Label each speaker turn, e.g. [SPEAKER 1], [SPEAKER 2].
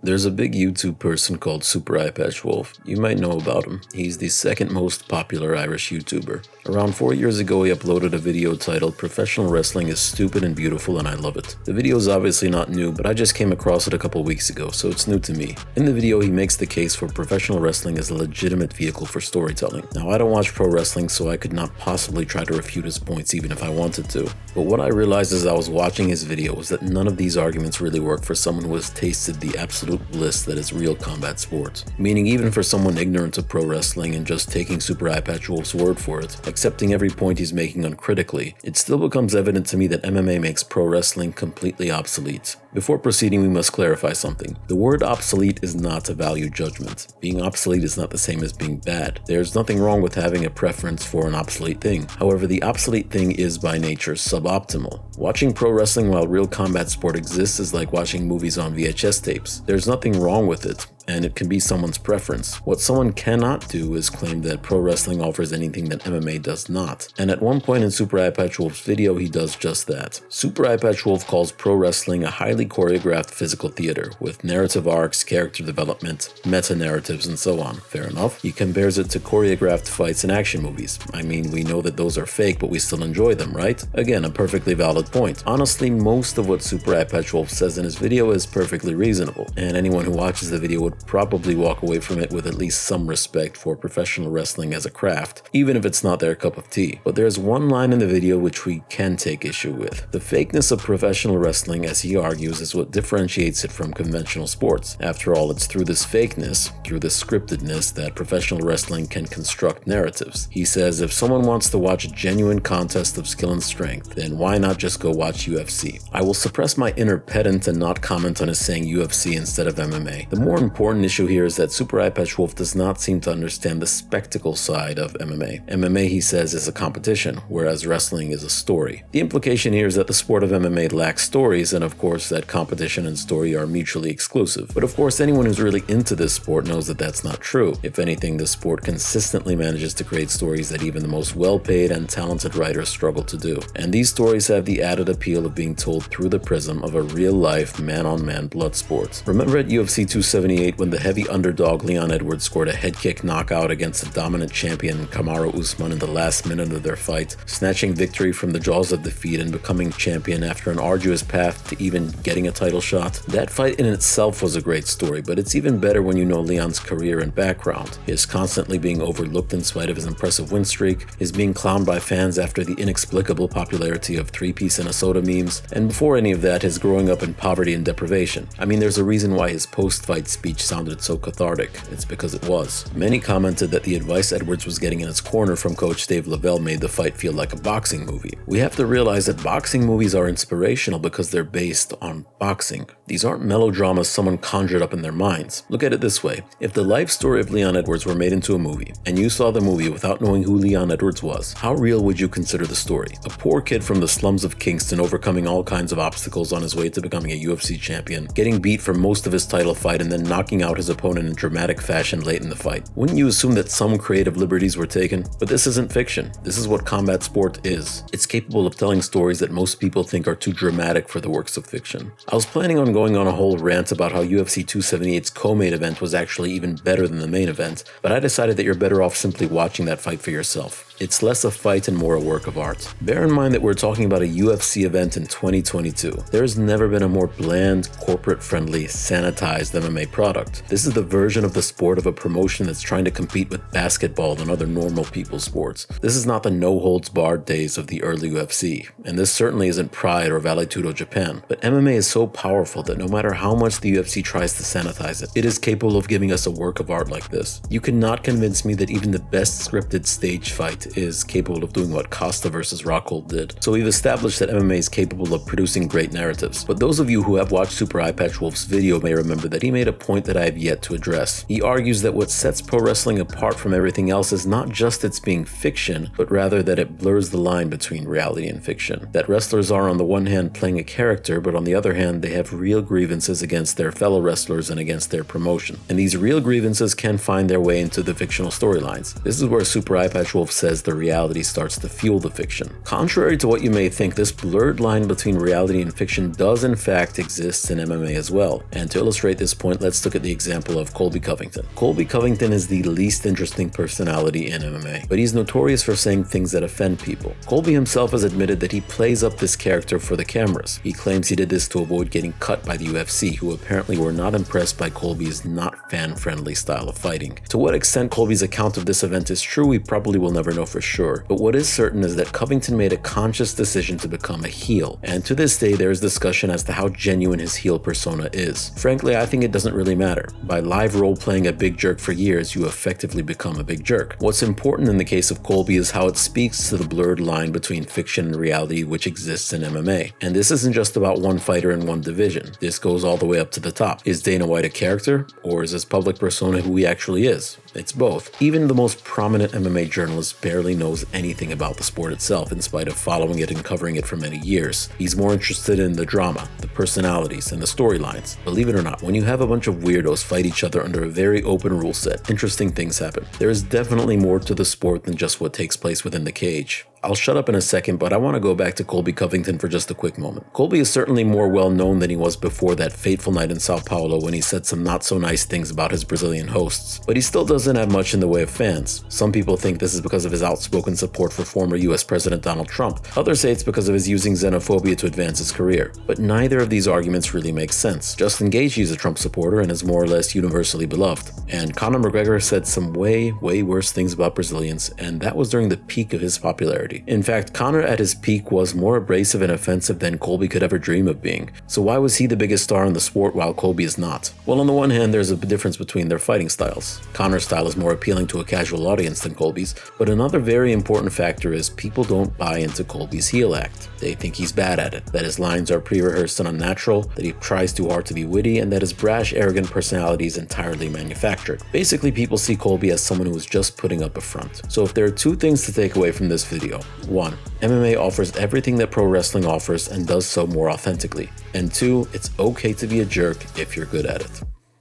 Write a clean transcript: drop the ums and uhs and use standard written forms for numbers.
[SPEAKER 1] There's a big YouTube person called Super Eye Patch Wolf. You might know about him. He's the second most popular Irish YouTuber. Around 4 years ago, he uploaded a video titled "Professional Wrestling is Stupid and Beautiful and I Love It." The video is obviously not new, but I just came across it a couple weeks ago, so it's new to me. In the video, he makes the case for professional wrestling as a legitimate vehicle for storytelling. Now, I don't watch pro wrestling, so I could not possibly try to refute his points even if I wanted to. But what I realized as I was watching his video was that none of these arguments really work for someone who has tasted the absolute bliss that is real combat sports. Meaning even for someone ignorant of pro wrestling and just taking Super Eye Patch Wolf's word for it, accepting every point he's making uncritically, it still becomes evident to me that MMA makes pro wrestling completely obsolete. Before proceeding, we must clarify something. The word obsolete is not a value judgment. Being obsolete is not the same as being bad. There's nothing wrong with having a preference for an obsolete thing. However, the obsolete thing is by nature suboptimal. Watching pro wrestling while real combat sport exists is like watching movies on VHS tapes. There's nothing wrong with it, and it can be someone's preference. What someone cannot do is claim that pro wrestling offers anything that MMA does not. And at one point in Super Eye Patch Wolf's video, he does just that. Super Eye Patch Wolf calls pro wrestling a highly choreographed physical theater, with narrative arcs, character development, meta-narratives, and so on. Fair enough. He compares it to choreographed fights in action movies. I mean, we know that those are fake, but we still enjoy them, right? Again, a perfectly valid point. Honestly, most of what Super Eye Patch Wolf says in his video is perfectly reasonable, and anyone who watches the video would probably walk away from it with at least some respect for professional wrestling as a craft, even if it's not their cup of tea. But there's one line in the video which we can take issue with. The fakeness of professional wrestling, as he argues, is what differentiates it from conventional sports. After all, it's through this fakeness, through this scriptedness, that professional wrestling can construct narratives. He says if someone wants to watch a genuine contest of skill and strength, then why not just go watch UFC? I will suppress my inner pedant and not comment on his saying UFC instead of MMA. The more important issue here is that Super Eye Patch Wolf does not seem to understand the spectacle side of MMA. MMA, he says, is a competition, whereas wrestling is a story. The implication here is that the sport of MMA lacks stories, and of course that competition and story are mutually exclusive. But of course anyone who's really into this sport knows that that's not true. If anything, the sport consistently manages to create stories that even the most well-paid and talented writers struggle to do. And these stories have the added appeal of being told through the prism of a real-life man-on-man blood sport. Remember at UFC 278 when the heavy underdog Leon Edwards scored a head kick knockout against the dominant champion Kamaru Usman in the last minute of their fight, snatching victory from the jaws of defeat and becoming champion after an arduous path to even getting a title shot? That fight in itself was a great story, but it's even better when you know Leon's career and background. His constantly being overlooked in spite of his impressive win streak, his being clowned by fans after the inexplicable popularity of three-piece and a soda memes, and before any of that, his growing up in poverty and deprivation. I mean, there's a reason why his post-fight speech sounded so cathartic. It's because it was. Many commented that the advice Edwards was getting in his corner from Coach Dave Lavelle made the fight feel like a boxing movie. We have to realize that boxing movies are inspirational because they're based on boxing. These aren't melodramas someone conjured up in their minds. Look at it this way. If the life story of Leon Edwards were made into a movie, and you saw the movie without knowing who Leon Edwards was, how real would you consider the story? A poor kid from the slums of Kingston overcoming all kinds of obstacles on his way to becoming a UFC champion, getting beat for most of his title fight and then knocking out his opponent in dramatic fashion late in the fight. Wouldn't you assume that some creative liberties were taken? But this isn't fiction. This is what combat sport is. It's capable of telling stories that most people think are too dramatic for the works of fiction. I was planning on going on a whole rant about how UFC 278's co-main event was actually even better than the main event, but I decided that you're better off simply watching that fight for yourself. It's less a fight and more a work of art. Bear in mind that we're talking about a UFC event in 2022. There's never been a more bland, corporate-friendly, sanitized MMA product. This is the version of the sport of a promotion that's trying to compete with basketball and other normal people's sports. This is not the no-holds-barred days of the early UFC, and this certainly isn't Pride or Vale Tudo Japan. But MMA is so powerful that no matter how much the UFC tries to sanitize it, it is capable of giving us a work of art like this. You cannot convince me that even the best scripted stage fight is capable of doing what Costa vs. Rockhold did. So we've established that MMA is capable of producing great narratives. But those of you who have watched Super Eye Patch Wolf's video may remember that he made a point that I have yet to address. He argues that what sets pro wrestling apart from everything else is not just its being fiction, but rather that it blurs the line between reality and fiction. That wrestlers are on the one hand playing a character, but on the other hand they have real grievances against their fellow wrestlers and against their promotion. And these real grievances can find their way into the fictional storylines. This is where Super Eye Patch Wolf says as the reality starts to fuel the fiction. Contrary to what you may think, this blurred line between reality and fiction does in fact exist in MMA as well. And to illustrate this point, let's look at the example of Colby Covington. Colby Covington is the least interesting personality in MMA, but he's notorious for saying things that offend people. Colby himself has admitted that he plays up this character for the cameras. He claims he did this to avoid getting cut by the UFC, who apparently were not impressed by Colby's not fan-friendly style of fighting. To what extent Colby's account of this event is true, we probably will never know for sure, but what is certain is that Covington made a conscious decision to become a heel, and to this day there is discussion as to how genuine his heel persona is. Frankly, I think it doesn't really matter. By live role-playing a big jerk for years, you effectively become a big jerk. What's important in the case of Colby is how it speaks to the blurred line between fiction and reality which exists in MMA. And this isn't just about one fighter in one division. This goes all the way up to the top. Is Dana White a character, or is his public persona who he actually is? It's both. Even the most prominent MMA journalist barely knows anything about the sport itself in spite of following it and covering it for many years. He's more interested in the drama, the personalities, and the storylines. Believe it or not, when you have a bunch of weirdos fight each other under a very open rule set, interesting things happen. There is definitely more to the sport than just what takes place within the cage. I'll shut up in a second, but I want to go back to Colby Covington for just a quick moment. Colby is certainly more well known than he was before that fateful night in Sao Paulo when he said some not so nice things about his Brazilian hosts, but he still doesn't have much in the way of fans. Some people think this is because of his outspoken support for former US President Donald Trump. Others say it's because of his using xenophobia to advance his career. But neither of these arguments really make sense. Justin Gaethje is a Trump supporter and is more or less universally beloved. And Conor McGregor said some way worse things about Brazilians, and that was during the peak of his popularity. In fact, Conor at his peak was more abrasive and offensive than Colby could ever dream of being. So why was he the biggest star in the sport while Colby is not? Well, on the one hand, there's a difference between their fighting styles. Conor's style is more appealing to a casual audience than Colby's, but another very important factor is people don't buy into Colby's heel act. They think he's bad at it, that his lines are pre-rehearsed and unnatural, that he tries too hard to be witty, and that his brash, arrogant personality is entirely manufactured. Basically, people see Colby as someone who is just putting up a front. So if there are two things to take away from this video: 1. MMA offers everything that pro wrestling offers and does so more authentically. And 2. It's okay to be a jerk if you're good at it.